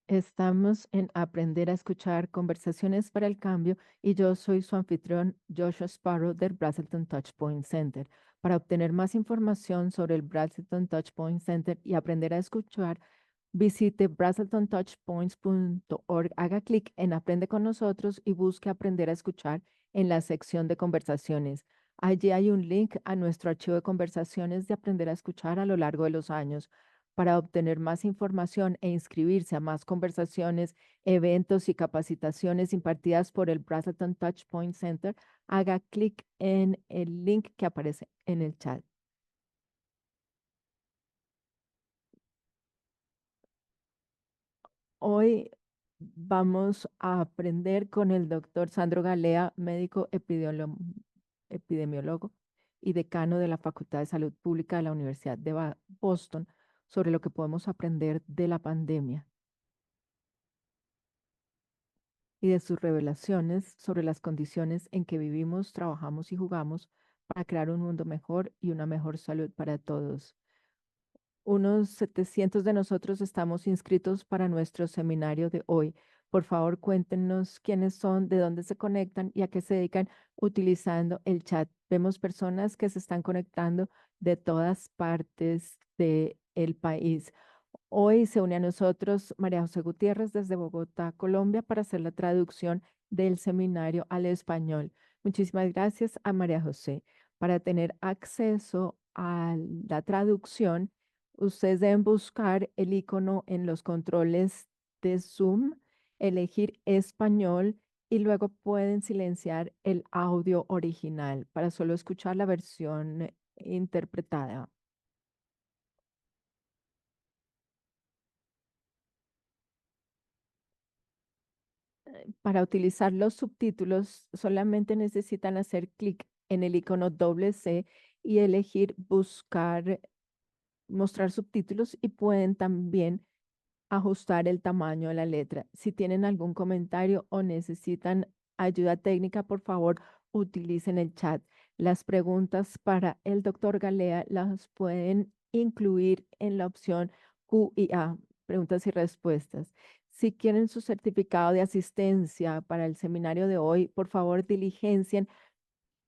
Estamos en Aprender a Escuchar Conversaciones para el Cambio y yo soy su anfitrión Joshua Sparrow del Brazelton Touchpoint Center. Para obtener más información sobre el Brazelton Touchpoint Center y aprender a escuchar, visite brazeltontouchpoints.org, haga clic en Aprende con nosotros y busque Aprender a Escuchar en la sección de conversaciones. Allí hay un link a nuestro archivo de conversaciones de Aprender a Escuchar a lo largo de los años. Para obtener más información e inscribirse a más conversaciones, eventos y capacitaciones impartidas por el Brazelton Touchpoint Center, haga clic en el link que aparece en el chat. Hoy vamos a aprender con el doctor Sandro Galea, médico epidemiólogo y decano de la Facultad de Salud Pública de la Universidad de Boston, sobre lo que podemos aprender de la pandemia y de sus revelaciones sobre las condiciones en que vivimos, trabajamos y jugamos para crear un mundo mejor y una mejor salud para todos. Unos 700 de nosotros estamos inscritos para nuestro seminario de hoy. Por favor, cuéntenos quiénes son, de dónde se conectan y a qué se dedican utilizando el chat. Vemos personas que se están conectando de todas partes del país. Hoy se une a nosotros María José Gutiérrez desde Bogotá, Colombia, para hacer la traducción del seminario al español. Muchísimas gracias a María José. Para tener acceso a la traducción, ustedes deben buscar el icono en los controles de Zoom, elegir español y luego pueden silenciar el audio original para solo escuchar la versión interpretada. Para utilizar los subtítulos, solamente necesitan hacer clic en el icono doble C y elegir buscar, mostrar subtítulos y pueden también ajustar el tamaño de la letra. Si tienen algún comentario o necesitan ayuda técnica, por favor, utilicen el chat. Las preguntas para el doctor Galea las pueden incluir en la opción Q y A, preguntas y respuestas. Si quieren su certificado de asistencia para el seminario de hoy, por favor, diligencien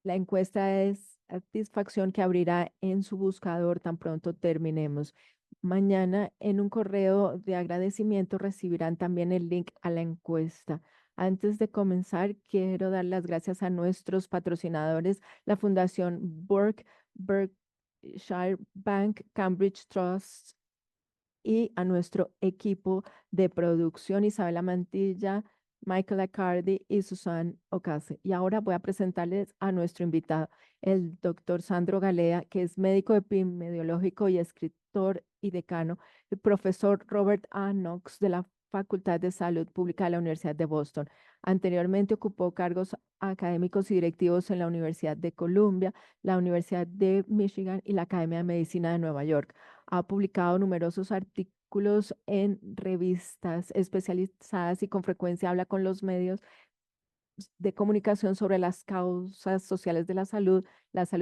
la encuesta de satisfacción que abrirá en su buscador tan pronto terminemos. Mañana en un correo de agradecimiento recibirán también el link a la encuesta. Antes de comenzar, quiero dar las gracias a nuestros patrocinadores, la Fundación Berkshire Bank, Cambridge Trust y a nuestro equipo de producción, Isabela Mantilla, Michael Accardi y Susan Ocase. Y ahora voy a presentarles a nuestro invitado, el doctor Sandro Galea, que es médico epidemiológico y escritor y decano, el profesor Robert A. Knox de la Facultad de Salud Pública de la Universidad de Boston. Anteriormente ocupó cargos académicos y directivos en la Universidad de Columbia, la Universidad de Michigan y la Academia de Medicina de Nueva York. Ha publicado numerosos artículos en revistas especializadas y con frecuencia habla con los medios de comunicación sobre las causas sociales de la salud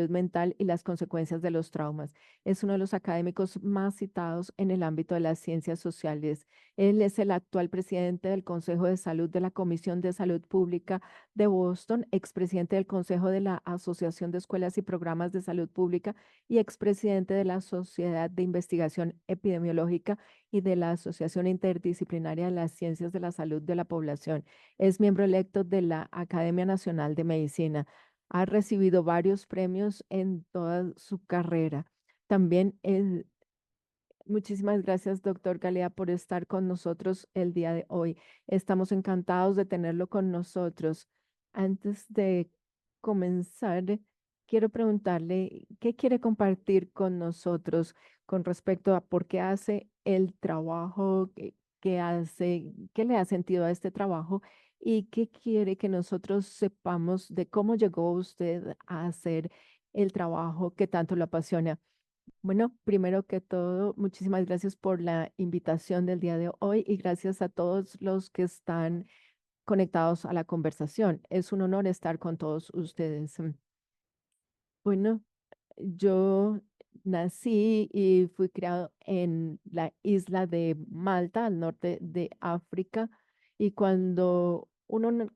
mental y las consecuencias de los traumas. Es uno de los académicos más citados en el ámbito de las ciencias sociales. Él es el actual presidente del Consejo de Salud de la Comisión de Salud Pública de Boston, expresidente del Consejo de la Asociación de Escuelas y Programas de Salud Pública y expresidente de la Sociedad de Investigación Epidemiológica y de la Asociación Interdisciplinaria de las Ciencias de la Salud de la Población. Es miembro electo de la Academia Nacional de Medicina. Ha recibido varios premios en toda su carrera. También muchísimas gracias, doctor Galea, por estar con nosotros el día de hoy. Estamos encantados de tenerlo con nosotros. Antes de comenzar, quiero preguntarle qué quiere compartir con nosotros con respecto a por qué hace el trabajo que hace, qué le ha sentido a este trabajo y qué quiere que nosotros sepamos de cómo llegó usted a hacer el trabajo que tanto lo apasiona. Bueno, primero que todo, muchísimas gracias por la invitación del día de hoy y gracias a todos los que están conectados a la conversación. Es un honor estar con todos ustedes. Bueno, yo nací y fui criado en la isla de Malta, al norte de África, y cuando uno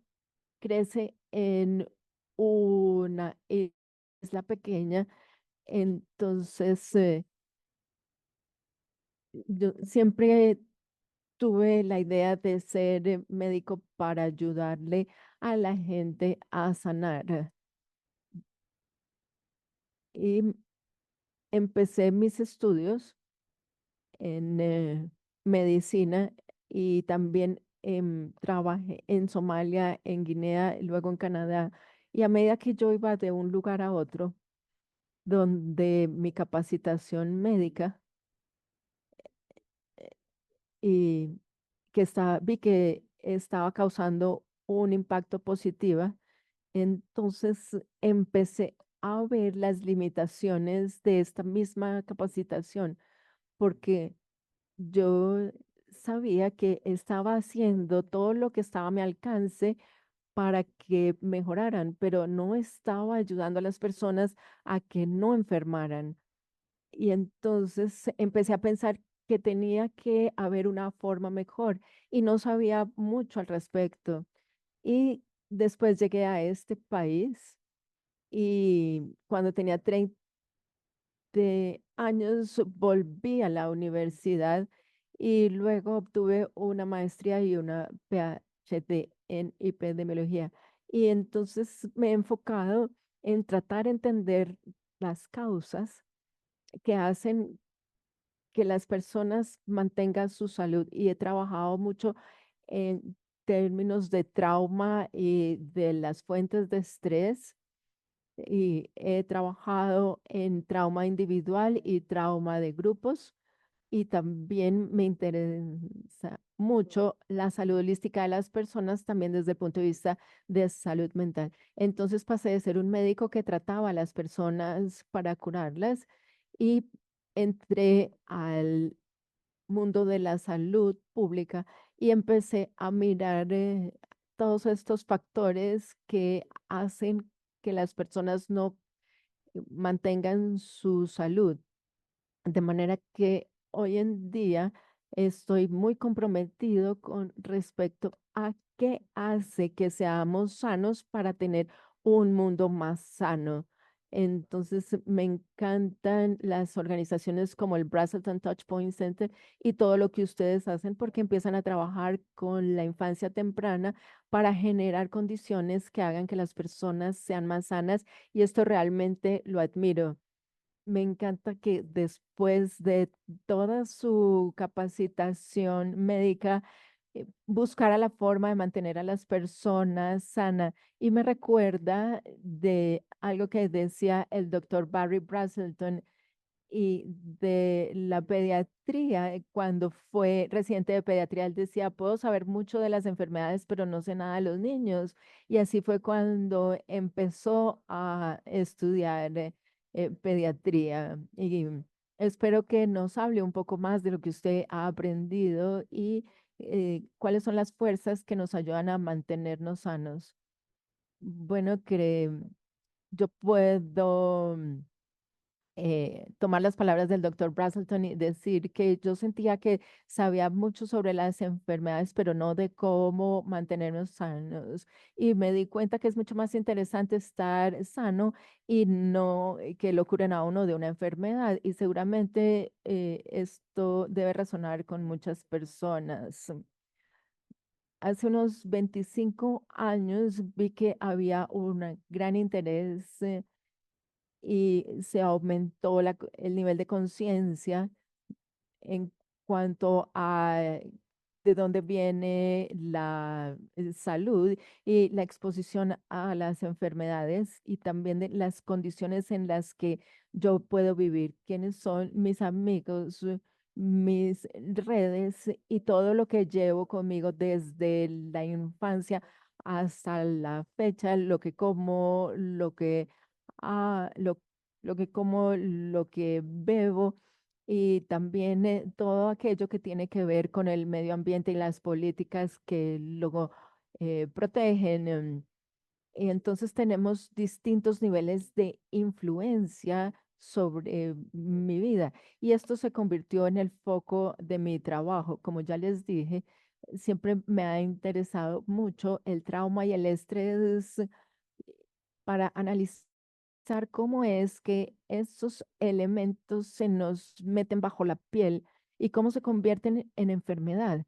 crece en una isla pequeña, entonces yo siempre tuve la idea de ser médico para ayudarle a la gente a sanar. Y empecé mis estudios en medicina y también trabajé en Somalia, en Guinea, y luego en Canadá. Y a medida que yo iba de un lugar a otro, donde mi capacitación médica y vi que estaba causando un impacto positivo, entonces empecé a ver las limitaciones de esta misma capacitación, porque yo sabía que estaba haciendo todo lo que estaba a mi alcance para que mejoraran, pero no estaba ayudando a las personas a que no enfermaran. Y entonces empecé a pensar que tenía que haber una forma mejor y no sabía mucho al respecto. Y después llegué a este país y cuando tenía 30 años volví a la universidad y luego obtuve una maestría y una PhD en epidemiología. Y entonces me he enfocado en tratar de entender las causas que hacen que las personas mantengan su salud y he trabajado mucho en términos de trauma y de las fuentes de estrés y he trabajado en trauma individual y trauma de grupos y también me interesa mucho la salud holística de las personas también desde el punto de vista de salud mental. Entonces pasé de ser un médico que trataba a las personas para curarlas y entré al mundo de la salud pública y empecé a mirar todos estos factores que hacen que las personas no mantengan su salud. De manera que hoy en día estoy muy comprometido con respecto a qué hace que seamos sanos para tener un mundo más sano. Entonces, me encantan las organizaciones como el Brazelton Touchpoint Center y todo lo que ustedes hacen porque empiezan a trabajar con la infancia temprana para generar condiciones que hagan que las personas sean más sanas y esto realmente lo admiro. Me encanta que después de toda su capacitación médica, buscara la forma de mantener a las personas sanas. Y me recuerda de algo que decía el doctor Barry Brazelton y de la pediatría. Cuando fue residente de pediatría, él decía, puedo saber mucho de las enfermedades, pero no sé nada de los niños. Y así fue cuando empezó a estudiar pediatría. Y espero que nos hable un poco más de lo que usted ha aprendido y cuáles son las fuerzas que nos ayudan a mantenernos sanos. Bueno, que yo puedo tomar las palabras del doctor Brazelton y decir que yo sentía que sabía mucho sobre las enfermedades, pero no de cómo mantenernos sanos. Y me di cuenta que es mucho más interesante estar sano y no que lo curen a uno de una enfermedad. Y seguramente esto debe resonar con muchas personas. Hace unos 25 años vi que había un gran interés y se aumentó el nivel de conciencia en cuanto a de dónde viene la salud y la exposición a las enfermedades y también de las condiciones en las que yo puedo vivir, quiénes son mis amigos, mis redes y todo lo que llevo conmigo desde la infancia hasta la fecha, lo que como, lo que como, lo que bebo y también todo aquello que tiene que ver con el medio ambiente y las políticas que luego protegen. Y entonces tenemos distintos niveles de influencia sobre mi vida. Y esto se convirtió en el foco de mi trabajo. Como ya les dije, siempre me ha interesado mucho el trauma y el estrés para analizar cómo es que esos elementos se nos meten bajo la piel y cómo se convierten en enfermedad.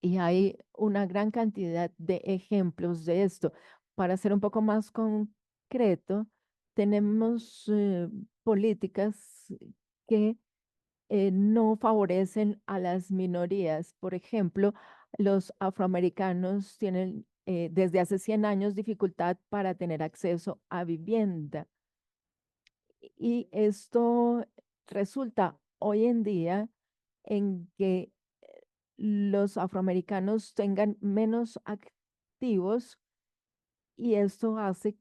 Y hay una gran cantidad de ejemplos de esto. Para ser un poco más concreto, tenemos políticas que no favorecen a las minorías. Por ejemplo, los afroamericanos tienen desde hace 100 años dificultad para tener acceso a vivienda. Y esto resulta hoy en día en que los afroamericanos tengan menos activos y esto hace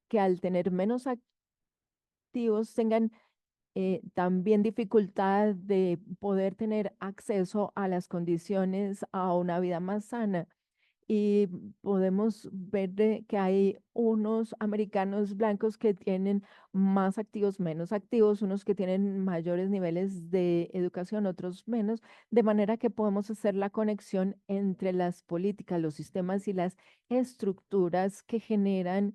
que al tener menos activos tengan también dificultad de poder tener acceso a las condiciones a una vida más sana. Y podemos ver que hay unos americanos blancos que tienen más activos, menos activos, unos que tienen mayores niveles de educación, otros menos, de manera que podemos hacer la conexión entre las políticas, los sistemas y las estructuras que generan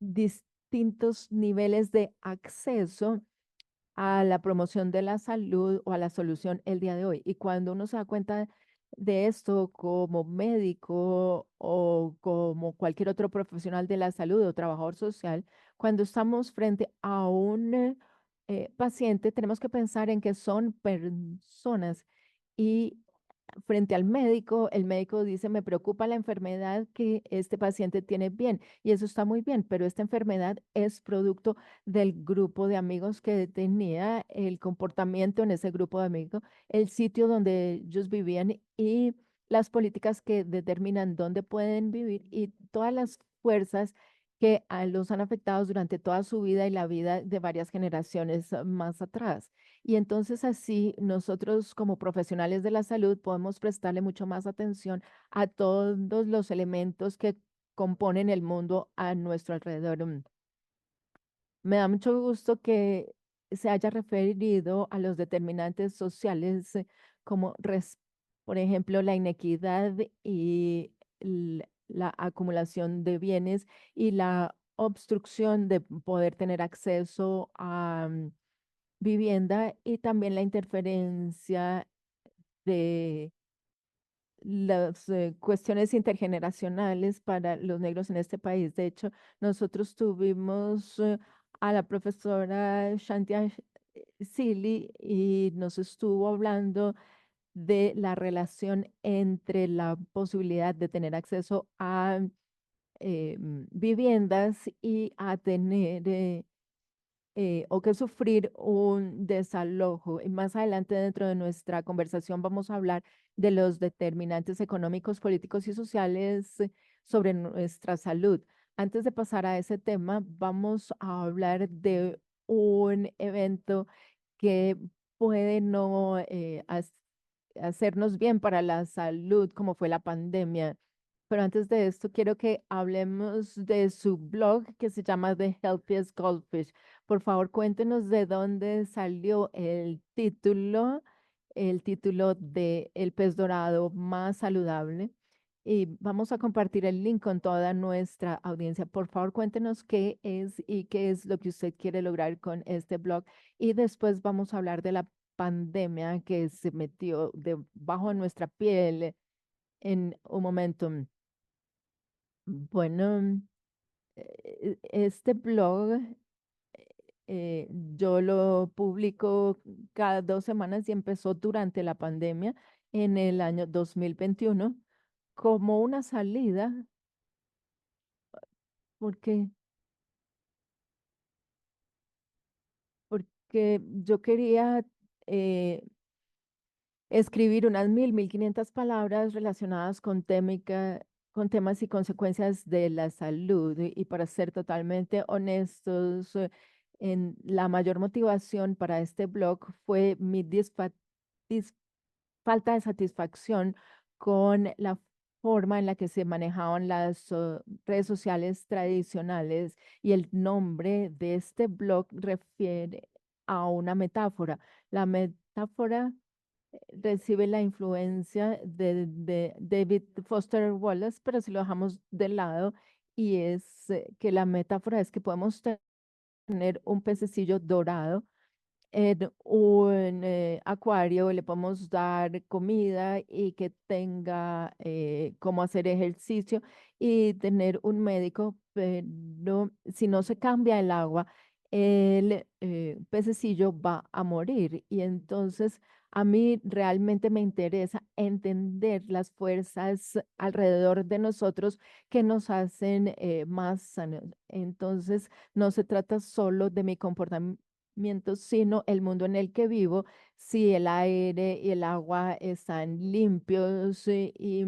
distintos niveles de acceso a la promoción de la salud o a la solución el día de hoy. Y cuando uno se da cuenta de esto como médico o como cualquier otro profesional de la salud o trabajador social, cuando estamos frente a un paciente, tenemos que pensar en que son personas y frente al médico, el médico dice, me preocupa la enfermedad que este paciente tiene bien, y eso está muy bien, pero esta enfermedad es producto del grupo de amigos que tenía, el comportamiento en ese grupo de amigos, el sitio donde ellos vivían y las políticas que determinan dónde pueden vivir y todas las fuerzas que los han afectado durante toda su vida y la vida de varias generaciones más atrás. Y entonces así nosotros como profesionales de la salud podemos prestarle mucho más atención a todos los elementos que componen el mundo a nuestro alrededor. Me da mucho gusto que se haya referido a los determinantes sociales como, por ejemplo, la inequidad y la acumulación de bienes y la obstrucción de poder tener acceso a vivienda y también la interferencia de las cuestiones intergeneracionales para los negros en este país. De hecho, nosotros tuvimos a la profesora Shantia Sili y nos estuvo hablando de la relación entre la posibilidad de tener acceso a viviendas y a tener o que sufrir un desalojo. Y más adelante dentro de nuestra conversación vamos a hablar de los determinantes económicos, políticos y sociales sobre nuestra salud. Antes de pasar a ese tema, vamos a hablar de un evento que puede no hacernos bien para la salud, como fue la pandemia. Pero antes de esto, quiero que hablemos de su blog que se llama The Healthiest Goldfish. Por favor, cuéntenos de dónde salió el título de El pez dorado más saludable. Y vamos a compartir el link con toda nuestra audiencia. Por favor, cuéntenos qué es y qué es lo que usted quiere lograr con este blog. Y después vamos a hablar de la pandemia que se metió debajo de nuestra piel en un momento. Bueno, este blog yo lo publico cada 2 semanas y empezó durante la pandemia en el año 2021 como una salida, porque, porque yo quería eh, escribir unas 1.500 palabras relacionadas con temas y consecuencias de la salud. Y para ser totalmente honestos, la mayor motivación para este blog fue mi falta de satisfacción con la forma en la que se manejaban las redes sociales tradicionales y el nombre de este blog refiere a una metáfora. La metáfora recibe la influencia de David Foster Wallace, pero si lo dejamos de lado, y es que la metáfora es que podemos tener un pececillo dorado en un acuario, le podemos dar comida y que tenga cómo hacer ejercicio y tener un médico, pero si no se cambia el agua, el pececillo va a morir. Y entonces a mí realmente me interesa entender las fuerzas alrededor de nosotros que nos hacen más sanos. Entonces, no se trata solo de mi comportamiento, sino el mundo en el que vivo, si el aire y el agua están limpios y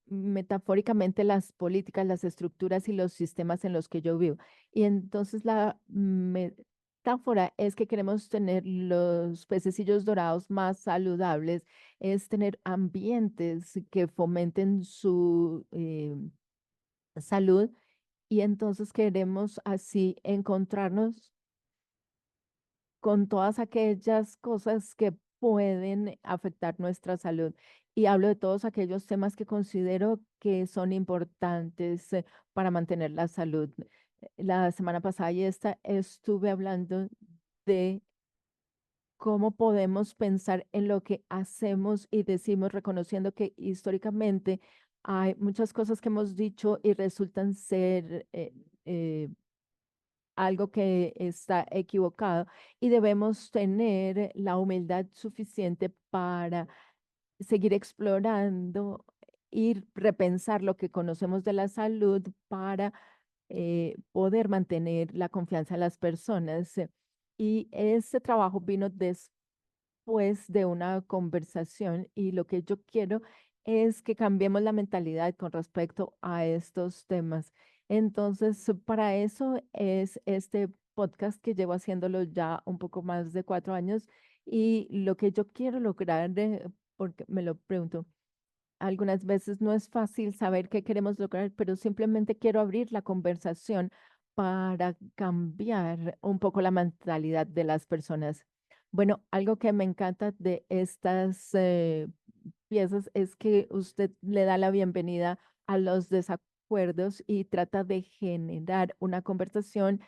metafóricamente las políticas, las estructuras y los sistemas en los que yo vivo. Y entonces la metáfora es que queremos tener los pececillos dorados más saludables, es tener ambientes que fomenten su salud y entonces queremos así encontrarnos con todas aquellas cosas que pueden afectar nuestra salud. Y hablo de todos aquellos temas que considero que son importantes para mantener la salud. La semana pasada y esta estuve hablando de cómo podemos pensar en lo que hacemos y decimos, reconociendo que históricamente hay muchas cosas que hemos dicho y resultan ser algo que está equivocado y debemos tener la humildad suficiente para seguir explorando y repensar lo que conocemos de la salud para poder mantener la confianza en las personas. Y ese trabajo vino después de una conversación y lo que yo quiero es que cambiemos la mentalidad con respecto a estos temas. Entonces, para eso es este podcast que llevo haciéndolo ya un poco más de 4 años y lo que yo quiero lograr, porque me lo pregunto, algunas veces no es fácil saber qué queremos lograr, pero simplemente quiero abrir la conversación para cambiar un poco la mentalidad de las personas. Bueno, algo que me encanta de estas piezas es que usted le da la bienvenida a los desacuerdos y trata de generar una conversación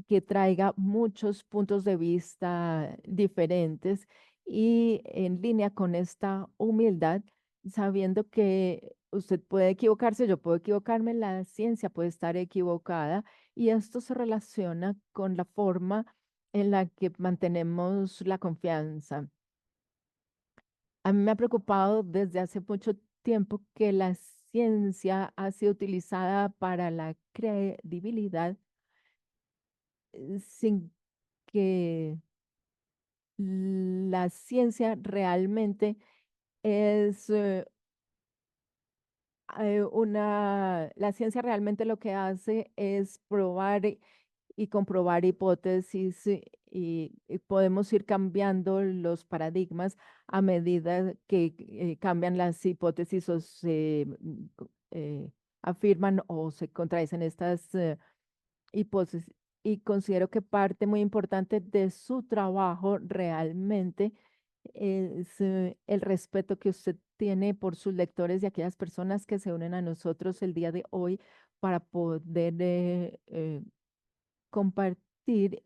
que traiga muchos puntos de vista diferentes y en línea con esta humildad, sabiendo que usted puede equivocarse, yo puedo equivocarme, la ciencia puede estar equivocada y esto se relaciona con la forma en la que mantenemos la confianza. A mí me ha preocupado desde hace mucho tiempo que la ciencia ha sido utilizada para la credibilidad sin que la ciencia realmente es la ciencia realmente lo que hace es probar y comprobar hipótesis y podemos ir cambiando los paradigmas a medida que cambian las hipótesis o se afirman o se contradicen estas hipótesis. Y considero que parte muy importante de su trabajo realmente es el respeto que usted tiene por sus lectores y aquellas personas que se unen a nosotros el día de hoy para poder compartir,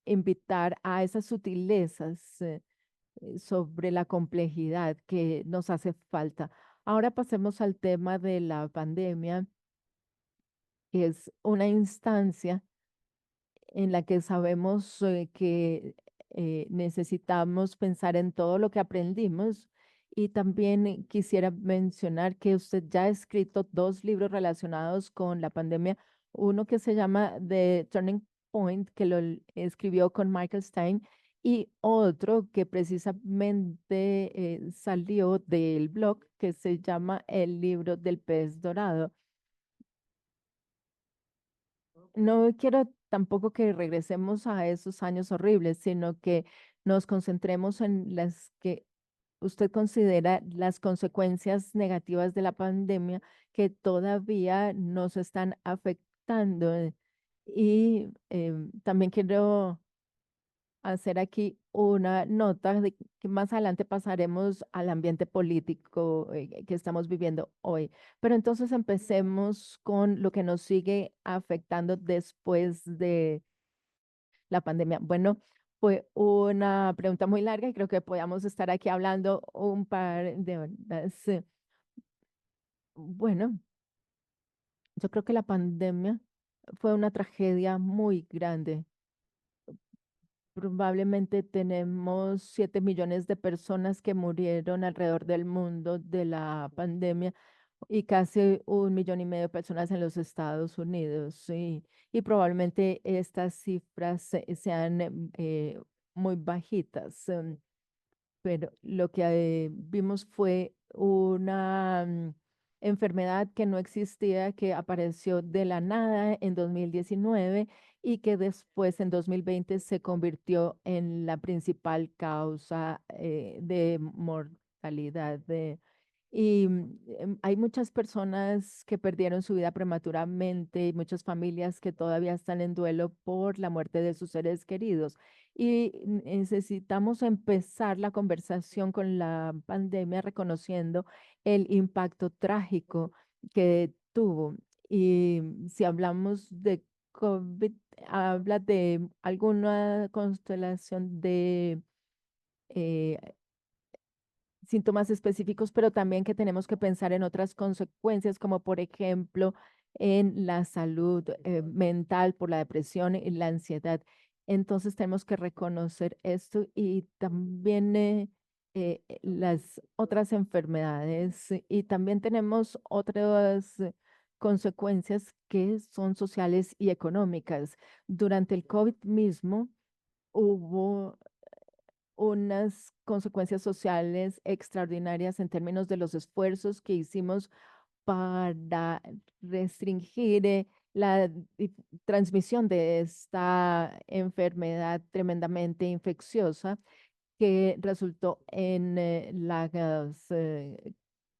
invitar a esas sutilezas sobre la complejidad que nos hace falta. Ahora pasemos al tema de la pandemia, que es una instancia en la que sabemos que necesitamos pensar en todo lo que aprendimos. Y también quisiera mencionar que usted ya ha escrito 2 libros relacionados con la pandemia, uno que se llama The Turning Point, que escribió con Michael Stein, y otro que precisamente salió del blog, que se llama El libro del pez dorado. No quiero tampoco que regresemos a esos años horribles, sino que nos concentremos en las que ¿usted considera las consecuencias negativas de la pandemia que todavía nos están afectando? Y también quiero hacer aquí una nota de que más adelante pasaremos al ambiente político que estamos viviendo hoy. Pero entonces empecemos con lo que nos sigue afectando después de la pandemia. Bueno, fue una pregunta muy larga y creo que podíamos estar aquí hablando un par de horas. Bueno, yo creo que la pandemia fue una tragedia muy grande. Probablemente tenemos 7 millones de personas que murieron alrededor del mundo de la pandemia y casi 1,5 millones de personas en los Estados Unidos. Y probablemente estas cifras sean muy bajitas. Pero lo que vimos fue una enfermedad que no existía, que apareció de la nada en 2019 y que después en 2020 se convirtió en la principal causa de mortalidad. Hay muchas personas que perdieron su vida prematuramente y muchas familias que todavía están en duelo por la muerte de sus seres queridos. Y necesitamos empezar la conversación con la pandemia reconociendo el impacto trágico que tuvo. Y si hablamos de COVID, habla de alguna constelación de eh, síntomas específicos, pero también que tenemos que pensar en otras consecuencias, como por ejemplo en la salud mental por la depresión y la ansiedad. Entonces tenemos que reconocer esto y también las otras enfermedades y también tenemos otras consecuencias que son sociales y económicas. Durante el COVID mismo hubo unas consecuencias sociales extraordinarias en términos de los esfuerzos que hicimos para restringir la transmisión de esta enfermedad tremendamente infecciosa que resultó en las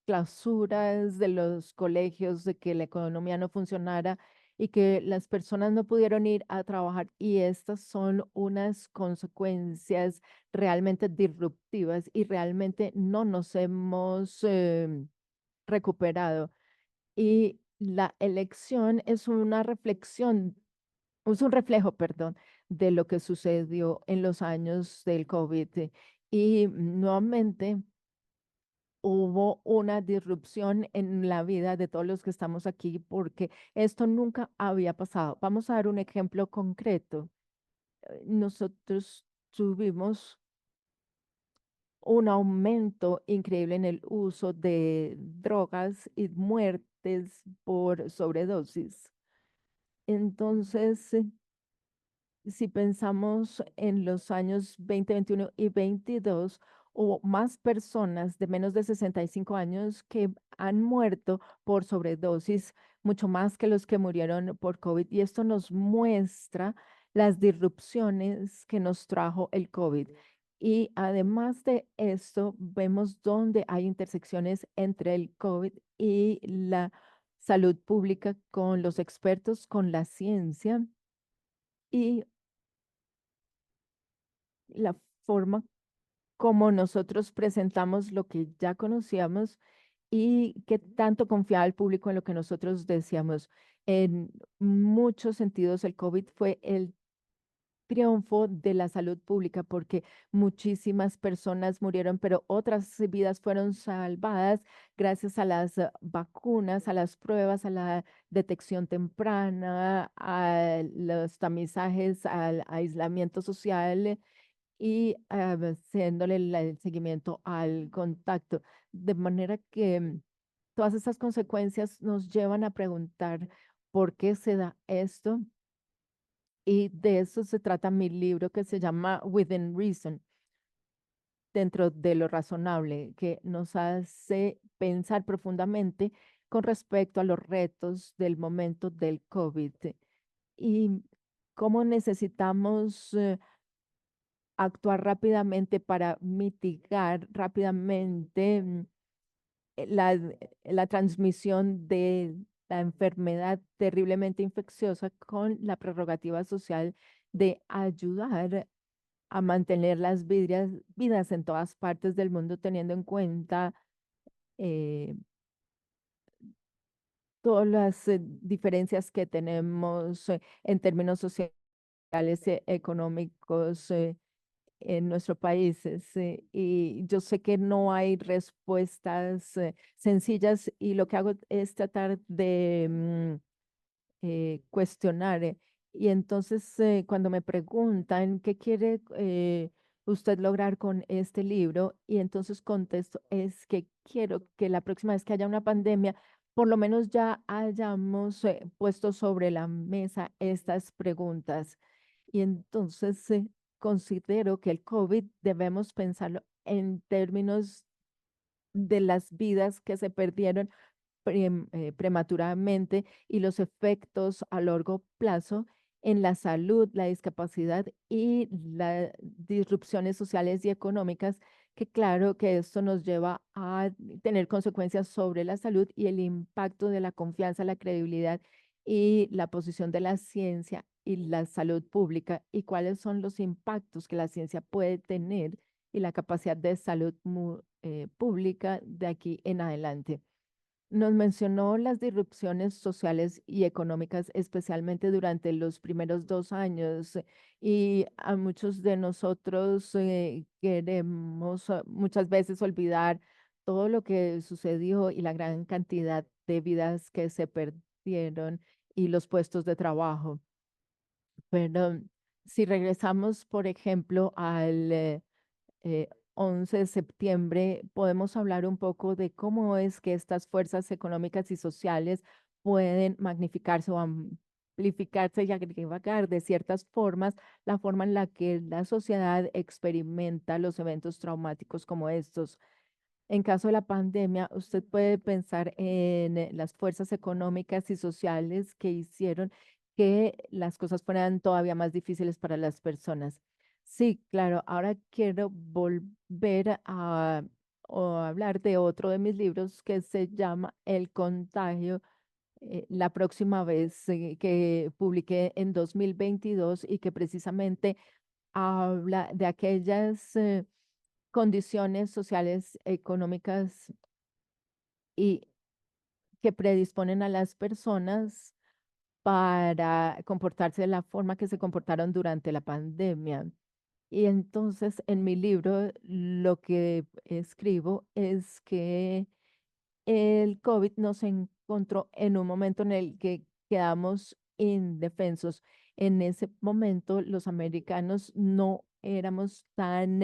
clausuras de los colegios, de que la economía no funcionara y que las personas no pudieron ir a trabajar. Y estas son unas consecuencias realmente disruptivas y realmente no nos hemos recuperado. Y la elección es una reflexión, es un reflejo, perdón, de lo que sucedió en los años del COVID. Y nuevamente hubo una disrupción en la vida de todos los que estamos aquí porque esto nunca había pasado. Vamos a dar un ejemplo concreto. Nosotros tuvimos un aumento increíble en el uso de drogas y muertes por sobredosis. Entonces, si pensamos en los años 2021 y 22, hubo más personas de menos de 65 años que han muerto por sobredosis, mucho más que los que murieron por COVID. Y esto nos muestra las disrupciones que nos trajo el COVID. Y además de esto, vemos dónde hay intersecciones entre el COVID y la salud pública con los expertos, con la ciencia y la forma como nosotros presentamos lo que ya conocíamos y qué tanto confiaba el público en lo que nosotros decíamos. En muchos sentidos, el COVID fue el triunfo de la salud pública porque muchísimas personas murieron, pero otras vidas fueron salvadas gracias a las vacunas, a las pruebas, a la detección temprana, a los tamizajes, al aislamiento social y haciéndole el seguimiento al contacto. De manera que todas estas consecuencias nos llevan a preguntar por qué se da esto. Y de eso se trata mi libro que se llama Within Reason, dentro de lo razonable, que nos hace pensar profundamente con respecto a los retos del momento del COVID y cómo necesitamos actuar rápidamente para mitigar rápidamente la transmisión de la enfermedad terriblemente infecciosa con la prerrogativa social de ayudar a mantener las vidas en todas partes del mundo, teniendo en cuenta eh, todas las diferencias que tenemos en términos sociales, económicos, en nuestro país. Y yo sé que no hay respuestas sencillas y lo que hago es tratar de cuestionar. Y entonces, cuando me preguntan qué quiere usted lograr con este libro, y entonces contesto, es que quiero que la próxima vez que haya una pandemia, por lo menos ya hayamos puesto sobre la mesa estas preguntas. Y entonces considero que el COVID debemos pensarlo en términos de las vidas que se perdieron prematuramente y los efectos a largo plazo en la salud, la discapacidad y las disrupciones sociales y económicas, que claro que esto nos lleva a tener consecuencias sobre la salud y el impacto de la confianza, la credibilidad y la posición de la ciencia y la salud pública y cuáles son los impactos que la ciencia puede tener y la capacidad de salud pública de aquí en adelante. Nos mencionó las disrupciones sociales y económicas, especialmente durante los primeros 2 años, y a muchos de nosotros queremos muchas veces olvidar todo lo que sucedió y la gran cantidad de vidas que se perdieron y los puestos de trabajo. Pero si regresamos, por ejemplo, al 11 de septiembre, podemos hablar un poco de cómo es que estas fuerzas económicas y sociales pueden magnificarse o amplificarse y agregar de ciertas formas la forma en la que la sociedad experimenta los eventos traumáticos como estos. En caso de la pandemia, usted puede pensar en las fuerzas económicas y sociales que hicieron que las cosas fueran todavía más difíciles para las personas. Sí, claro. Ahora quiero volver a hablar de otro de mis libros que se llama El Contagio, la próxima vez que publiqué en 2022 y que precisamente habla de aquellas condiciones sociales, económicas y que predisponen a las personas para comportarse de la forma que se comportaron durante la pandemia. Y entonces en mi libro lo que escribo es que el COVID nos encontró en un momento en el que quedamos indefensos. En ese momento los americanos no éramos tan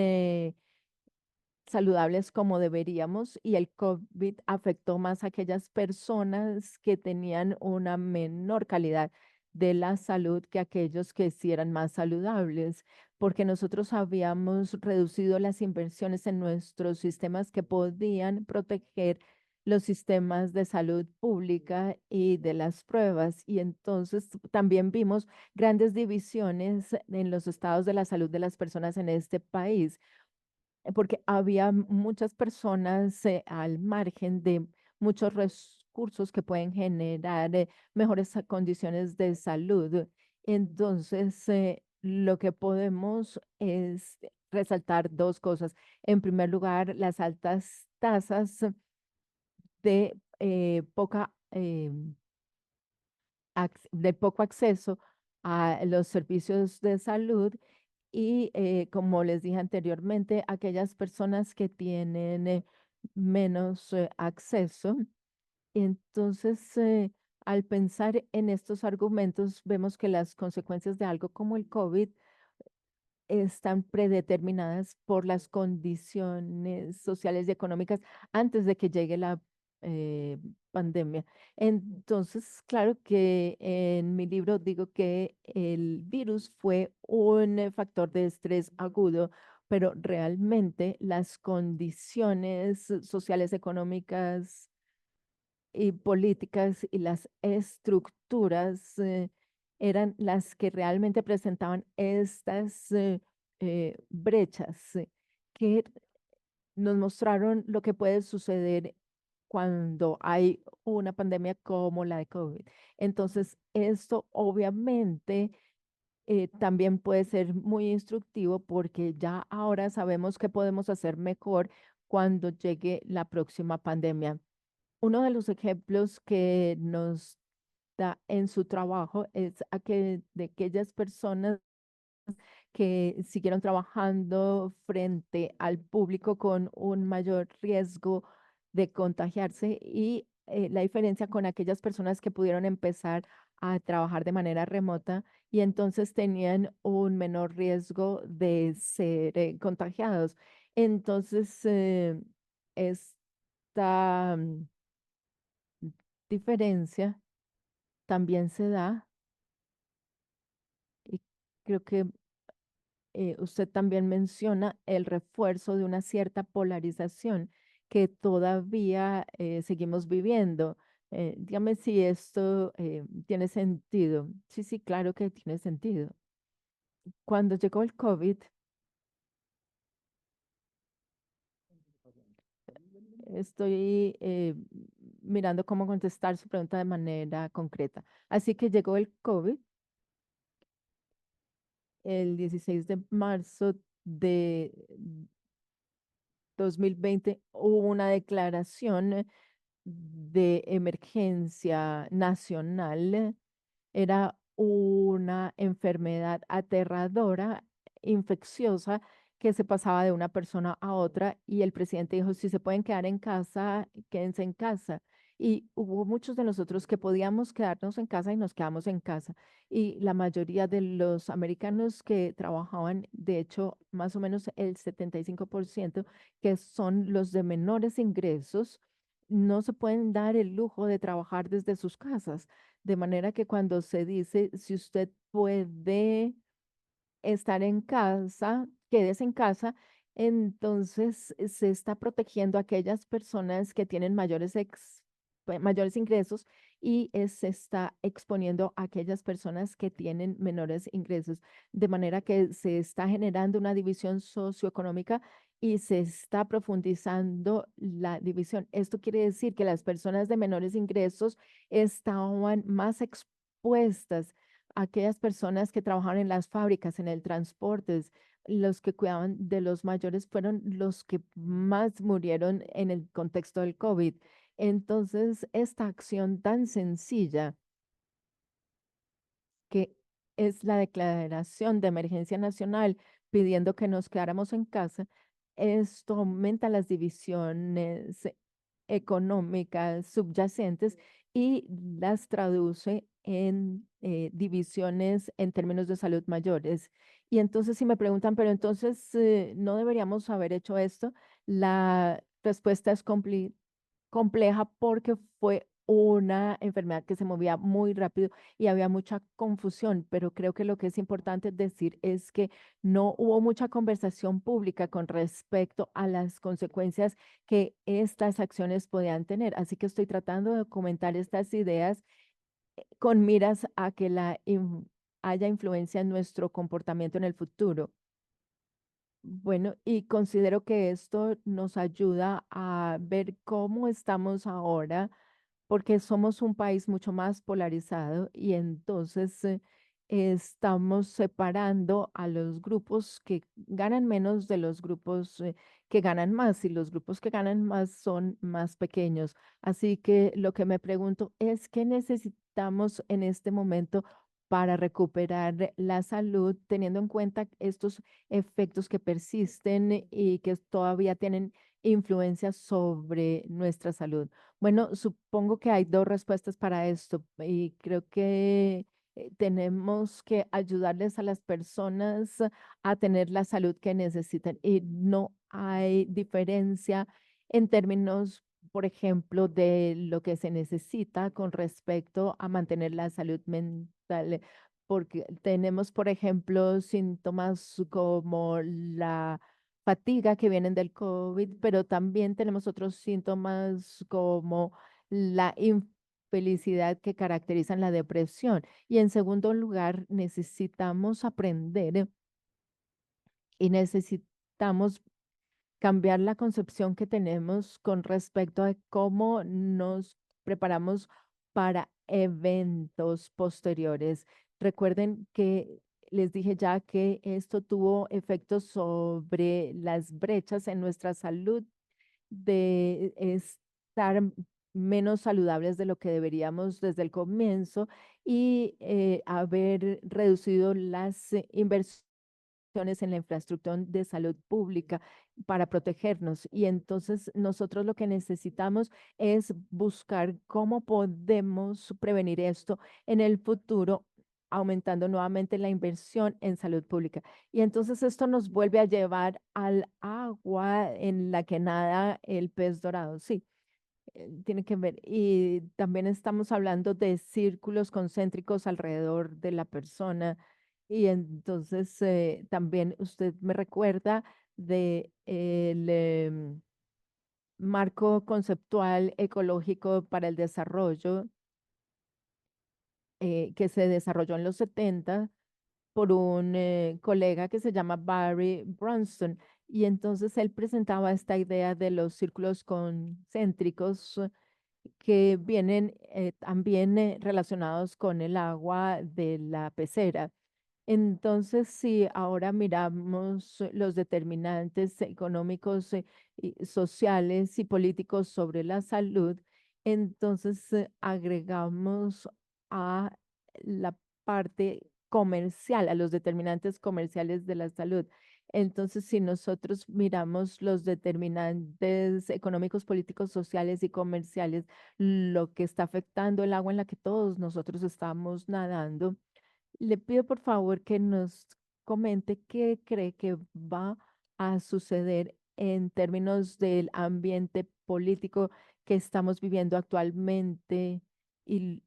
saludables como deberíamos y el COVID afectó más a aquellas personas que tenían una menor calidad de la salud que aquellos que sí eran más saludables, porque nosotros habíamos reducido las inversiones en nuestros sistemas que podían proteger los sistemas de salud pública y de las pruebas. Y entonces también vimos grandes divisiones en los estados de la salud de las personas en este país porque había muchas personas al margen de muchos recursos que pueden generar mejores condiciones de salud. Entonces, lo que podemos es resaltar dos cosas. En primer lugar, las altas tasas de de poco acceso a los servicios de salud y como les dije anteriormente, aquellas personas que tienen menos acceso. Entonces, al pensar en estos argumentos, vemos que las consecuencias de algo como el COVID están predeterminadas por las condiciones sociales y económicas antes de que llegue la eh, pandemia. Entonces, claro que en mi libro digo que el virus fue un factor de estrés agudo, pero realmente las condiciones sociales, económicas y políticas y las estructuras eran las que realmente presentaban estas brechas que nos mostraron lo que puede suceder cuando hay una pandemia como la de COVID. Entonces, esto obviamente también puede ser muy instructivo porque ya ahora sabemos qué podemos hacer mejor cuando llegue la próxima pandemia. Uno de los ejemplos que nos da en su trabajo es de aquellas personas que siguieron trabajando frente al público con un mayor riesgo de contagiarse y la diferencia con aquellas personas que pudieron empezar a trabajar de manera remota y entonces tenían un menor riesgo de ser contagiados. Entonces, esta diferencia también se da y creo que usted también menciona el refuerzo de una cierta polarización que todavía seguimos viviendo. Dígame si esto tiene sentido. Sí, sí, claro que tiene sentido. Cuando llegó el COVID, estoy mirando cómo contestar su pregunta de manera concreta. Así que llegó el COVID el 16 de marzo de 2020, hubo una declaración de emergencia nacional. Era una enfermedad aterradora, infecciosa, que se pasaba de una persona a otra y el presidente dijo, si se pueden quedar en casa, quédense en casa. Y hubo muchos de nosotros que podíamos quedarnos en casa y nos quedamos en casa. Y la mayoría de los americanos que trabajaban, de hecho, más o menos el 75%, que son los de menores ingresos, no se pueden dar el lujo de trabajar desde sus casas. De manera que cuando se dice, si usted puede estar en casa, quédese en casa, entonces se está protegiendo a aquellas personas que tienen mayores ingresos y se está exponiendo a aquellas personas que tienen menores ingresos, de manera que se está generando una división socioeconómica y se está profundizando la división. Esto quiere decir que las personas de menores ingresos estaban más expuestas, aquellas personas que trabajaban en las fábricas, en el transporte, los que cuidaban de los mayores fueron los que más murieron en el contexto del COVID. Entonces, esta acción tan sencilla que es la declaración de emergencia nacional pidiendo que nos quedáramos en casa, esto aumenta las divisiones económicas subyacentes y las traduce en divisiones en términos de salud mayores. Y entonces si me preguntan, pero entonces no deberíamos haber hecho esto, la respuesta es compleja porque fue una enfermedad que se movía muy rápido y había mucha confusión, pero creo que lo que es importante decir es que no hubo mucha conversación pública con respecto a las consecuencias que estas acciones podían tener. Así que estoy tratando de documentar estas ideas con miras a que haya influencia en nuestro comportamiento en el futuro. Bueno, y considero que esto nos ayuda a ver cómo estamos ahora porque somos un país mucho más polarizado y entonces estamos separando a los grupos que ganan menos de los grupos que ganan más y los grupos que ganan más son más pequeños. Así que lo que me pregunto es qué necesitamos en este momento para recuperar la salud, teniendo en cuenta estos efectos que persisten y que todavía tienen influencia sobre nuestra salud. Bueno, supongo que hay dos respuestas para esto y creo que tenemos que ayudarles a las personas a tener la salud que necesitan y no hay diferencia en términos, por ejemplo, de lo que se necesita con respecto a mantener la salud mental, porque tenemos, por ejemplo, síntomas como la fatiga que vienen del COVID, pero también tenemos otros síntomas como la infelicidad que caracterizan la depresión. Y en segundo lugar, necesitamos aprender y necesitamos cambiar la concepción que tenemos con respecto a cómo nos preparamos para eventos posteriores. Recuerden que les dije ya que esto tuvo efectos sobre las brechas en nuestra salud de estar menos saludables de lo que deberíamos desde el comienzo y haber reducido las inversiones en la infraestructura de salud pública para protegernos. Y entonces nosotros lo que necesitamos es buscar cómo podemos prevenir esto en el futuro, aumentando nuevamente la inversión en salud pública. Y entonces esto nos vuelve a llevar al agua en la que nada el pez dorado. Sí, tiene que ver. Y también estamos hablando de círculos concéntricos alrededor de la persona. Y entonces también usted me recuerda de el marco conceptual ecológico para el desarrollo que se desarrolló en los 70 por un colega que se llama Barry Bronston. Y entonces él presentaba esta idea de los círculos concéntricos que vienen también relacionados con el agua de la pecera. Entonces, si ahora miramos los determinantes económicos, y sociales y políticos sobre la salud, entonces agregamos a la parte comercial, a los determinantes comerciales de la salud. Entonces, si nosotros miramos los determinantes económicos, políticos, sociales y comerciales, lo que está afectando el agua en la que todos nosotros estamos nadando, le pido por favor que nos comente qué cree que va a suceder en términos del ambiente político que estamos viviendo actualmente y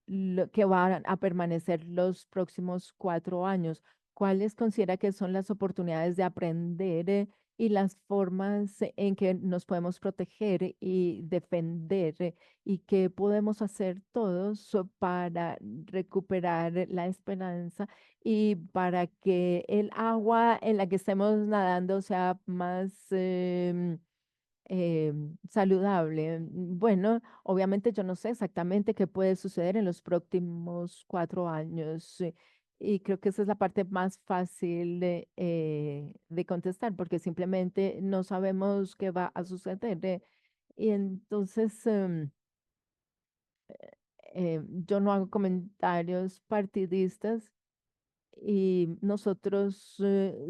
lo que van a permanecer los próximos 4 años. ¿Cuáles considera que son las oportunidades de aprender y las formas en que nos podemos proteger y defender y qué podemos hacer todos para recuperar la esperanza y para que el agua en la que estemos nadando sea más saludable? Bueno, obviamente yo no sé exactamente qué puede suceder en los próximos 4 años. Y creo que esa es la parte más fácil de contestar, porque simplemente no sabemos qué va a suceder. Y entonces yo no hago comentarios partidistas y nosotros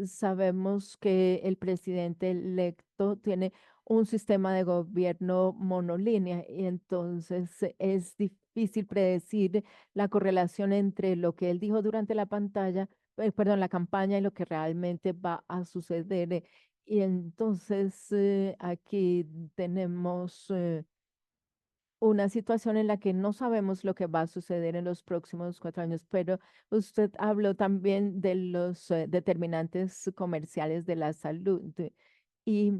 sabemos que el presidente electo tiene un sistema de gobierno monolínea y entonces es difícil predecir la correlación entre lo que él dijo durante la perdón, la campaña y lo que realmente va a suceder. Y entonces aquí tenemos una situación en la que no sabemos lo que va a suceder en los próximos 4 años, pero usted habló también de los determinantes comerciales de la salud. Y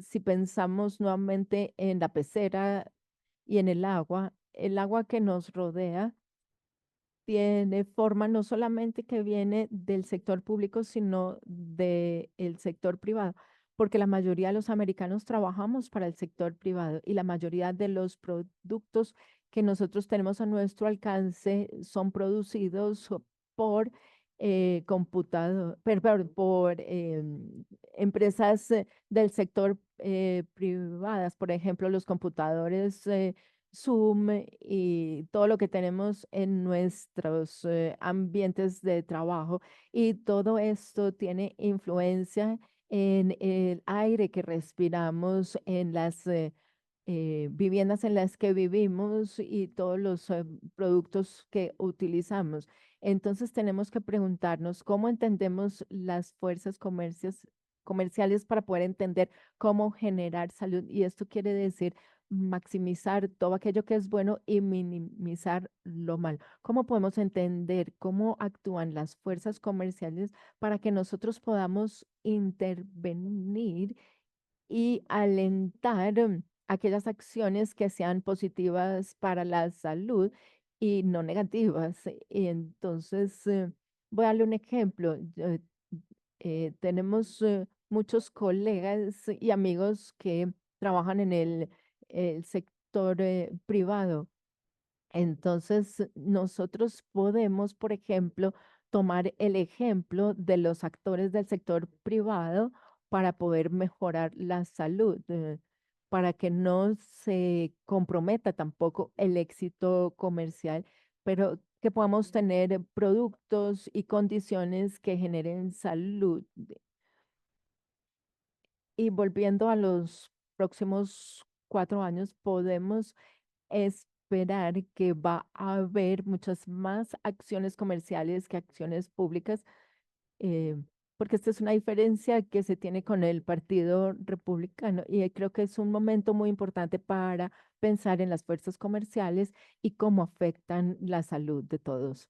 si pensamos nuevamente en la pecera y en el agua que nos rodea tiene forma no solamente que viene del sector público, sino del sector privado, porque la mayoría de los americanos trabajamos para el sector privado y la mayoría de los productos que nosotros tenemos a nuestro alcance son producidos por por empresas del sector privadas, por ejemplo, los computadores. Zoom y todo lo que tenemos en nuestros ambientes de trabajo. Y todo esto tiene influencia en el aire que respiramos, en las viviendas en las que vivimos y todos los productos que utilizamos. Entonces tenemos que preguntarnos cómo entendemos las fuerzas comerciales para poder entender cómo generar salud. Y esto quiere decir maximizar todo aquello que es bueno y minimizar lo malo. ¿Cómo podemos entender cómo actúan las fuerzas comerciales para que nosotros podamos intervenir y alentar aquellas acciones que sean positivas para la salud y no negativas? Y entonces, voy a darle un ejemplo. tenemos muchos colegas y amigos que trabajan en el sector privado. Entonces, nosotros podemos, por ejemplo, tomar el ejemplo de los actores del sector privado para poder mejorar la salud, para que no se comprometa tampoco el éxito comercial, pero que podamos tener productos y condiciones que generen salud. Y volviendo a los próximos 4 años, podemos esperar que va a haber muchas más acciones comerciales que acciones públicas, eh, porque esta es una diferencia que se tiene con el Partido Republicano y creo que es un momento muy importante para pensar en las fuerzas comerciales y cómo afectan la salud de todos.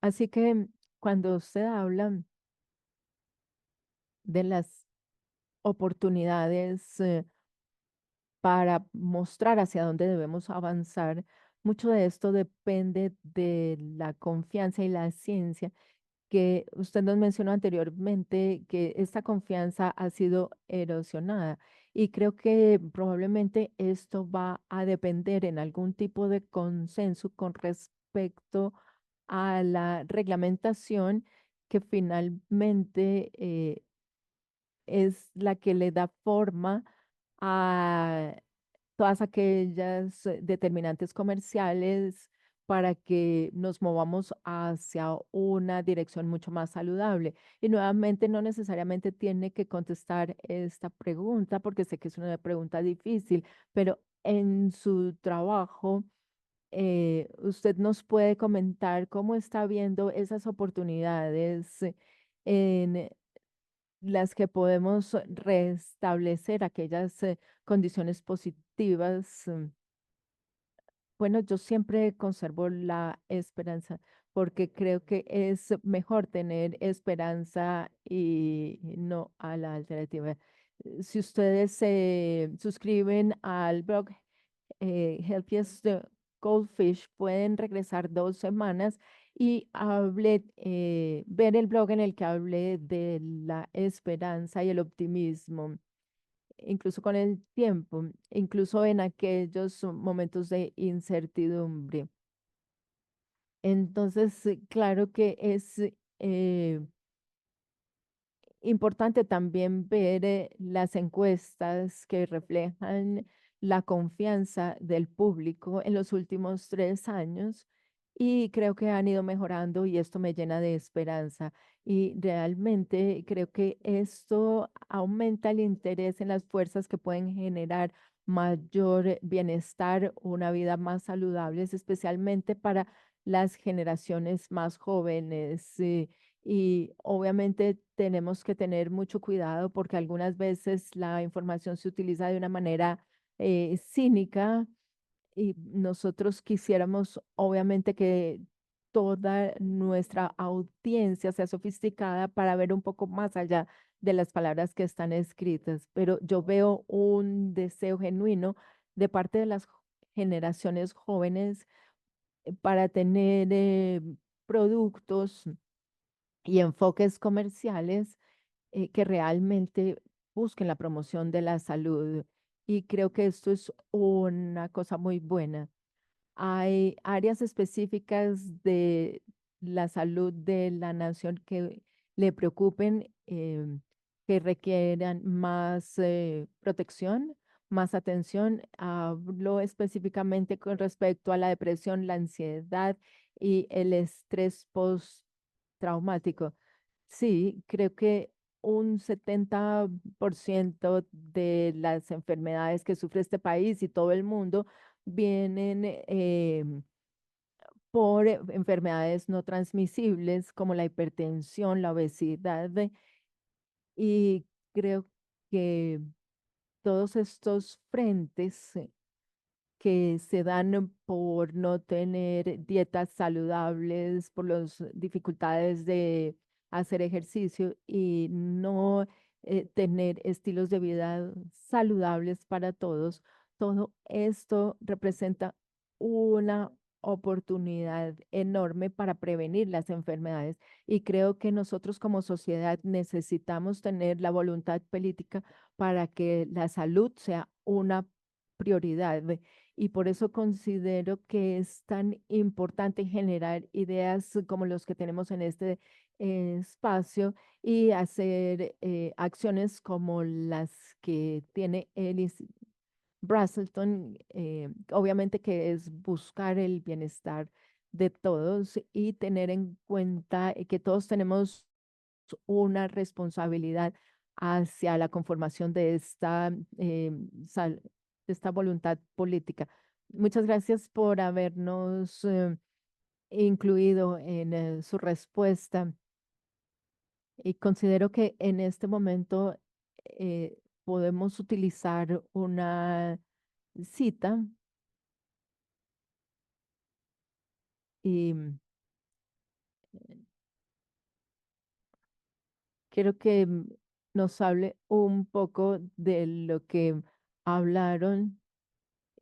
Así que cuando usted habla de las oportunidades, para mostrar hacia dónde debemos avanzar. Mucho de esto depende de la confianza y la ciencia, que usted nos mencionó anteriormente, que esta confianza ha sido erosionada. Y creo que probablemente esto va a depender en algún tipo de consenso con respecto a la reglamentación que finalmente es la que le da forma a todas aquellas determinantes comerciales para que nos movamos hacia una dirección mucho más saludable. Y nuevamente no necesariamente tiene que contestar esta pregunta porque sé que es una pregunta difícil, pero en su trabajo, usted nos puede comentar cómo está viendo esas oportunidades en las que podemos restablecer aquellas condiciones positivas. Bueno, yo siempre conservo la esperanza porque creo que es mejor tener esperanza y no a la alternativa. Si ustedes se suscriben al blog Healthiest Goldfish, pueden regresar 2 semanas y ver el blog en el que hablé de la esperanza y el optimismo, incluso con el tiempo, incluso en aquellos momentos de incertidumbre. Entonces, claro que es importante también ver las encuestas que reflejan la confianza del público en los últimos 3 años y creo que han ido mejorando y esto me llena de esperanza y realmente creo que esto aumenta el interés en las fuerzas que pueden generar mayor bienestar, una vida más saludable, especialmente para las generaciones más jóvenes. Y obviamente tenemos que tener mucho cuidado porque algunas veces la información se utiliza de una manera cínica y nosotros quisiéramos obviamente que toda nuestra audiencia sea sofisticada para ver un poco más allá de las palabras que están escritas. Pero yo veo un deseo genuino de parte de las generaciones jóvenes para tener productos y enfoques comerciales que realmente busquen la promoción de la salud. Y creo que esto es una cosa muy buena. Hay áreas específicas de la salud de la nación que le preocupen, que requieran más protección, más atención. Hablo específicamente con respecto a la depresión, la ansiedad y el estrés postraumático. Sí, creo que un 70% de las enfermedades que sufre este país y todo el mundo vienen por enfermedades no transmisibles como la hipertensión, la obesidad, y creo que todos estos frentes que se dan por no tener dietas saludables, por las dificultades de hacer ejercicio y no tener estilos de vida saludables para todos. Todo esto representa una oportunidad enorme para prevenir las enfermedades. Y creo que nosotros como sociedad necesitamos tener la voluntad política para que la salud sea una prioridad. Y por eso considero que es tan importante generar ideas como los que tenemos en este espacio y hacer acciones como las que tiene el Brazelton, obviamente que es buscar el bienestar de todos y tener en cuenta que todos tenemos una responsabilidad hacia la conformación de de esta voluntad política. Muchas gracias por habernos incluido en su respuesta y considero que en este momento podemos utilizar una cita y quiero que nos hable un poco de lo que hablaron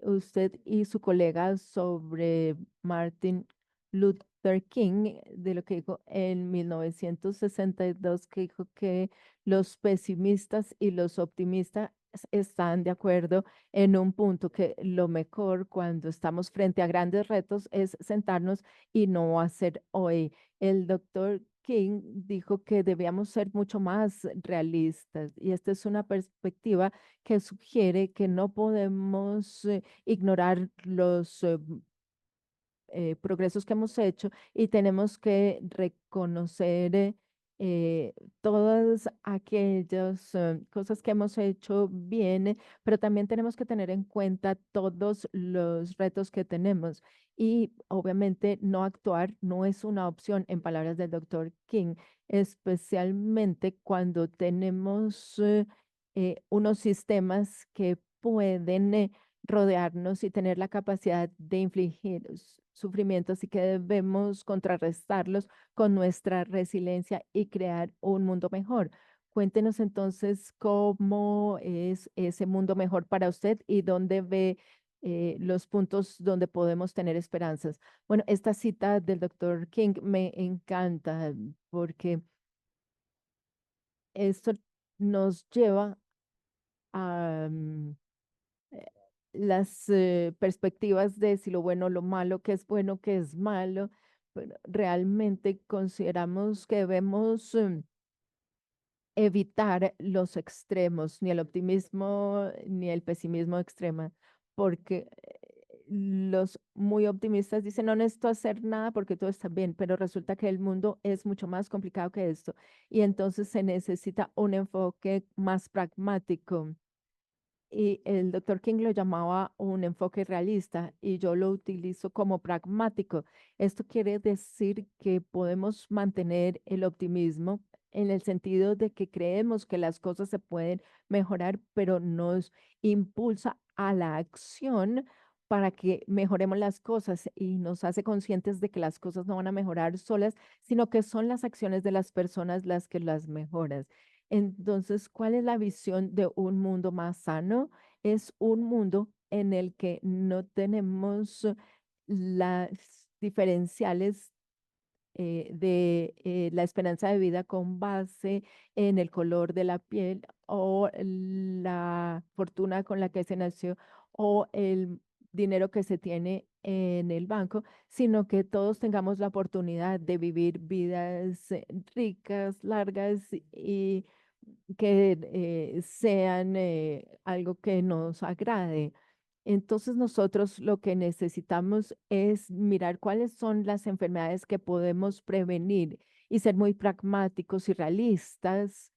usted y su colega sobre Martin Luther King, de lo que dijo en 1962, que dijo que los pesimistas y los optimistas están de acuerdo en un punto, que lo mejor cuando estamos frente a grandes retos es sentarnos y no hacer hoy. El doctor King dijo que debíamos ser mucho más realistas y esta es una perspectiva que sugiere que no podemos ignorar los progresos que hemos hecho y tenemos que reconocer todas aquellas cosas que hemos hecho bien, pero también tenemos que tener en cuenta todos los retos que tenemos. Y obviamente no actuar no es una opción, en palabras del doctor King, especialmente cuando tenemos unos sistemas que pueden rodearnos y tener la capacidad de infligir sufrimientos y que debemos contrarrestarlos con nuestra resiliencia y crear un mundo mejor. Cuéntenos entonces cómo es ese mundo mejor para usted y dónde ve los puntos donde podemos tener esperanzas. Bueno, esta cita del doctor King me encanta porque esto nos lleva a las perspectivas de si lo bueno, lo malo, qué es bueno, qué es malo. Pero realmente consideramos que debemos evitar los extremos, ni el optimismo ni el pesimismo extrema, porque los muy optimistas dicen no necesito hacer nada porque todo está bien, pero resulta que el mundo es mucho más complicado que esto y entonces se necesita un enfoque más pragmático y el doctor King lo llamaba un enfoque realista y yo lo utilizo como pragmático. Esto quiere decir que podemos mantener el optimismo en el sentido de que creemos que las cosas se pueden mejorar, pero nos impulsa a la acción para que mejoremos las cosas y nos hace conscientes de que las cosas no van a mejorar solas, sino que son las acciones de las personas las que las mejoran. Entonces, ¿cuál es la visión de un mundo más sano? Es un mundo en el que no tenemos las diferenciales de la esperanza de vida con base en el color de la piel o la fortuna con la que se nació o el dinero que se tiene en el banco, sino que todos tengamos la oportunidad de vivir vidas ricas, largas y que sean algo que nos agrade. Entonces nosotros lo que necesitamos es mirar cuáles son las enfermedades que podemos prevenir y ser muy pragmáticos y realistas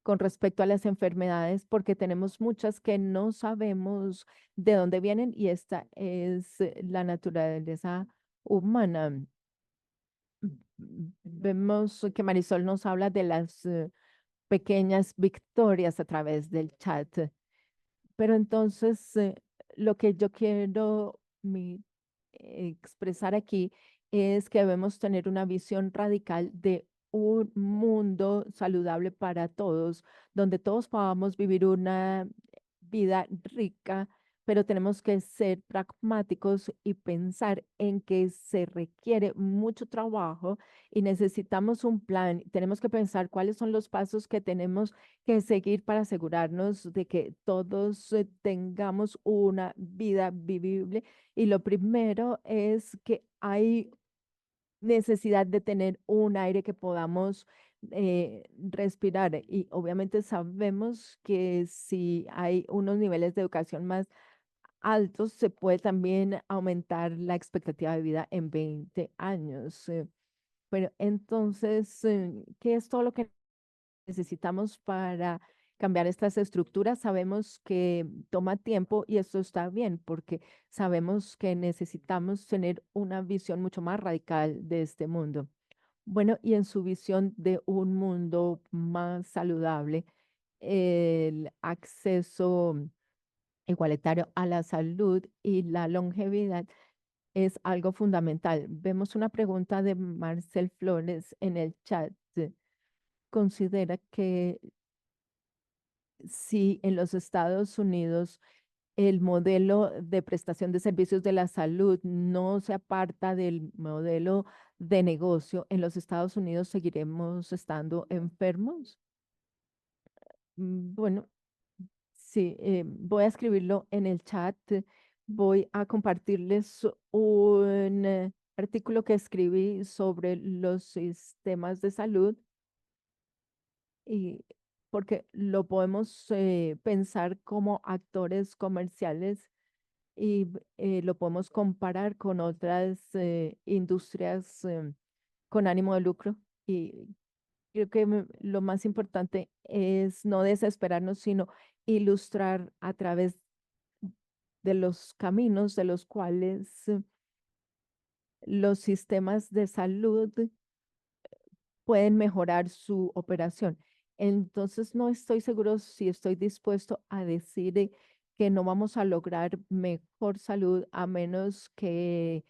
con respecto a las enfermedades, porque tenemos muchas que no sabemos de dónde vienen y esta es la naturaleza humana. Vemos que Marisol nos habla de las pequeñas victorias a través del chat. Pero entonces, lo que yo quiero expresar aquí es que debemos tener una visión radical de un mundo saludable para todos, donde todos podamos vivir una vida rica, pero tenemos que ser pragmáticos y pensar en que se requiere mucho trabajo y necesitamos un plan. Tenemos que pensar cuáles son los pasos que tenemos que seguir para asegurarnos de que todos tengamos una vida vivible. Y lo primero es que hay necesidad de tener un aire que podamos respirar. Y obviamente sabemos que si hay unos niveles de educación más altos, se puede también aumentar la expectativa de vida en 20 años. Pero entonces, ¿qué es todo lo que necesitamos para cambiar estas estructuras? Sabemos que toma tiempo y esto está bien porque sabemos que necesitamos tener una visión mucho más radical de este mundo. Bueno, y en su visión de un mundo más saludable, el acceso igualitario a la salud y la longevidad es algo fundamental. Vemos una pregunta de Marcel Flores en el chat. Considera que si en los Estados Unidos el modelo de prestación de servicios de la salud no se aparta del modelo de negocio, en los Estados Unidos seguiremos estando enfermos. Bueno, sí, voy a escribirlo en el chat. Voy a compartirles un artículo que escribí sobre los sistemas de salud y porque lo podemos pensar como actores comerciales y lo podemos comparar con otras industrias con ánimo de lucro. Y creo que lo más importante es no desesperarnos, sino ilustrar a través de los caminos de los cuales los sistemas de salud pueden mejorar su operación. Entonces, no estoy seguro si estoy dispuesto a decir que no vamos a lograr mejor salud a menos que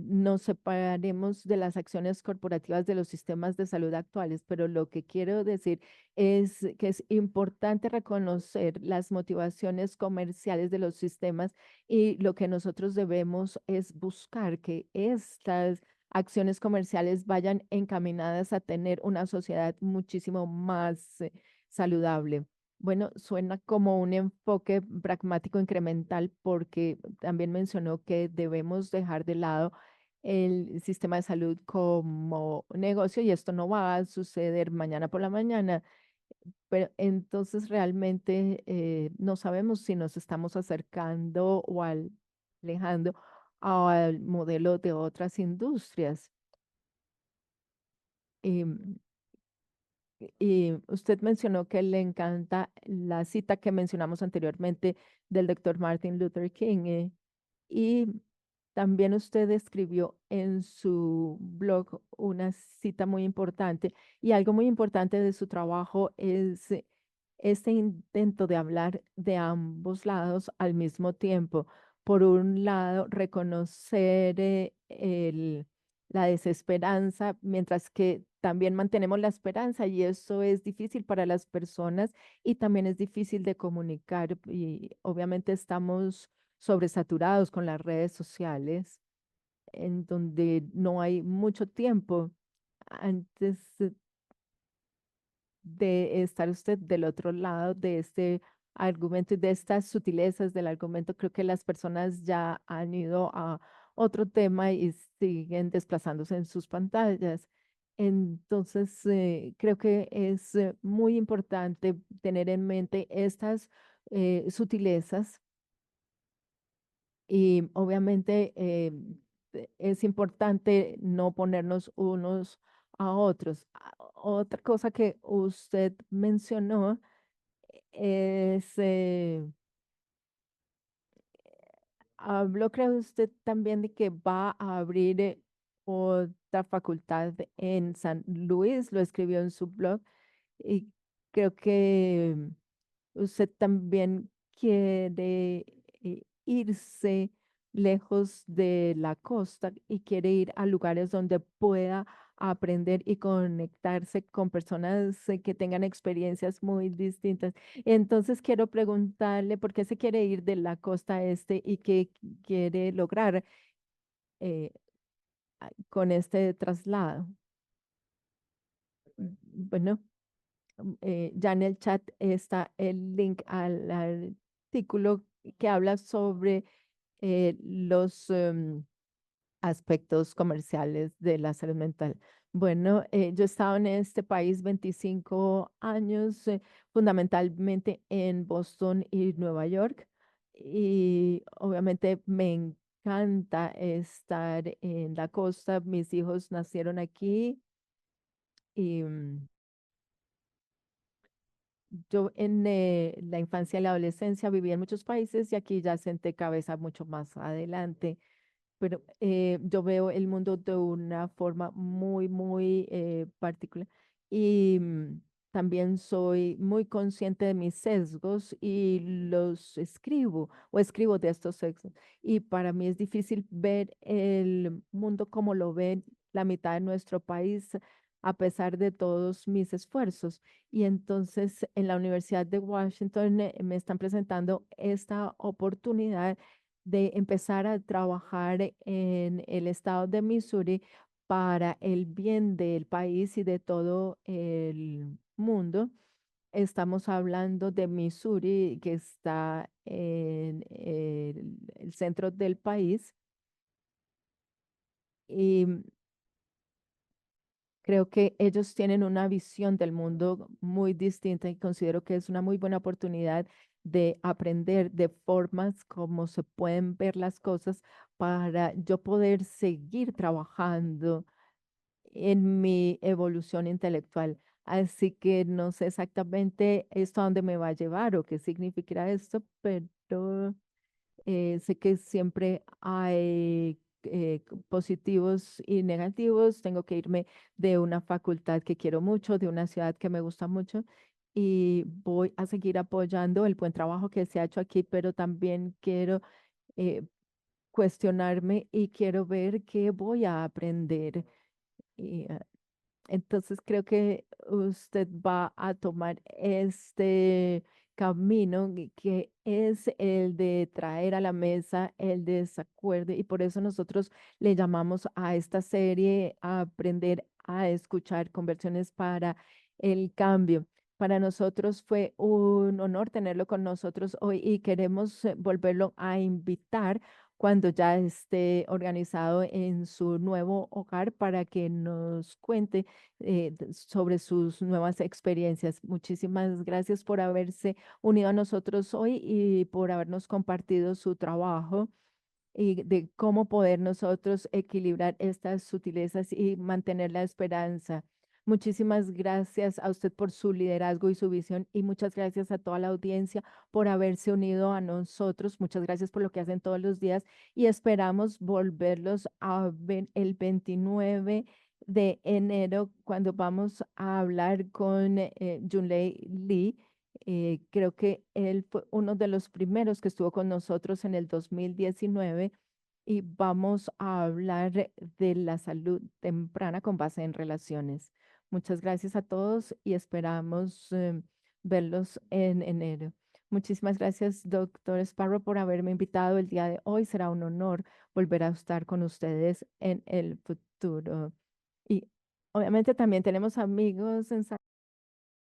nos separemos de las acciones corporativas de los sistemas de salud actuales. Pero lo que quiero decir es que es importante reconocer las motivaciones comerciales de los sistemas y lo que nosotros debemos es buscar que estas acciones comerciales vayan encaminadas a tener una sociedad muchísimo más saludable. Bueno, suena como un enfoque pragmático incremental porque también mencionó que debemos dejar de lado el sistema de salud como negocio y esto no va a suceder mañana por la mañana, pero entonces realmente no sabemos si nos estamos acercando o alejando al modelo de otras industrias. Y, y usted mencionó que le encanta la cita que mencionamos anteriormente del doctor Martin Luther King. Y también usted escribió en su blog una cita muy importante y algo muy importante de su trabajo es este intento de hablar de ambos lados al mismo tiempo. Por un lado, reconocer la desesperanza, mientras que también mantenemos la esperanza y eso es difícil para las personas y también es difícil de comunicar y obviamente estamos sobresaturados con las redes sociales, en donde no hay mucho tiempo antes de estar usted del otro lado de este argumento y de estas sutilezas del argumento. Creo que las personas ya han ido a otro tema y siguen desplazándose en sus pantallas. Entonces, creo que es muy importante tener en mente estas sutilezas y obviamente es importante no ponernos unos a otros. Otra cosa que usted mencionó es, habló, creo usted también de que va a abrir otra facultad en San Luis, lo escribió en su blog y creo que usted también quiere irse lejos de la costa y quiere ir a lugares donde pueda aprender y conectarse con personas que tengan experiencias muy distintas. Entonces quiero preguntarle por qué se quiere ir de la costa este y qué quiere lograr eh, con este traslado. Bueno, ya en el chat está el link al artículo que habla sobre los aspectos comerciales de la salud mental. Bueno, yo he estado en este país 25 años, fundamentalmente en Boston y Nueva York, y obviamente me encanta estar en la costa. Mis hijos nacieron aquí y yo en la infancia y la adolescencia viví en muchos países y aquí ya senté cabeza mucho más adelante, pero yo veo el mundo de una forma muy, muy particular y también soy muy consciente de mis sesgos y los escribo o escribo de estos sesgos. Y para mí es difícil ver el mundo como lo ve la mitad de nuestro país a pesar de todos mis esfuerzos. Y entonces en la Universidad de Washington me están presentando esta oportunidad de empezar a trabajar en el estado de Missouri para el bien del país y de todo el mundo. Estamos hablando de Missouri, que está en el centro del país. Y creo que ellos tienen una visión del mundo muy distinta y considero que es una muy buena oportunidad de aprender de formas como se pueden ver las cosas para yo poder seguir trabajando en mi evolución intelectual. Así que no sé exactamente esto a dónde me va a llevar o qué significará esto, pero sé que siempre hay positivos y negativos. Tengo que irme de una facultad que quiero mucho, de una ciudad que me gusta mucho y voy a seguir apoyando el buen trabajo que se ha hecho aquí, pero también quiero eh, cuestionarme y quiero ver qué voy a aprender. Y, entonces creo que usted va a tomar este camino que es el de traer a la mesa el desacuerdo y por eso nosotros le llamamos a esta serie a aprender a escuchar conversiones para el cambio. Para nosotros fue un honor tenerlo con nosotros hoy y queremos volverlo a invitar cuando ya esté organizado en su nuevo hogar para que nos cuente sobre sus nuevas experiencias. Muchísimas gracias por haberse unido a nosotros hoy y por habernos compartido su trabajo y de cómo poder nosotros equilibrar estas sutilezas y mantener la esperanza. Muchísimas gracias a usted por su liderazgo y su visión y muchas gracias a toda la audiencia por haberse unido a nosotros. Muchas gracias por lo que hacen todos los días y esperamos volverlos a ver el 29 de enero cuando vamos a hablar con Junlei Lee. Creo que él fue uno de los primeros que estuvo con nosotros en el 2019 y vamos a hablar de la salud temprana con base en relaciones. Muchas gracias a todos y esperamos verlos en enero. Muchísimas gracias, doctor Sparrow, por haberme invitado el día de hoy. Será un honor volver a estar con ustedes en el futuro. Y obviamente también tenemos amigos en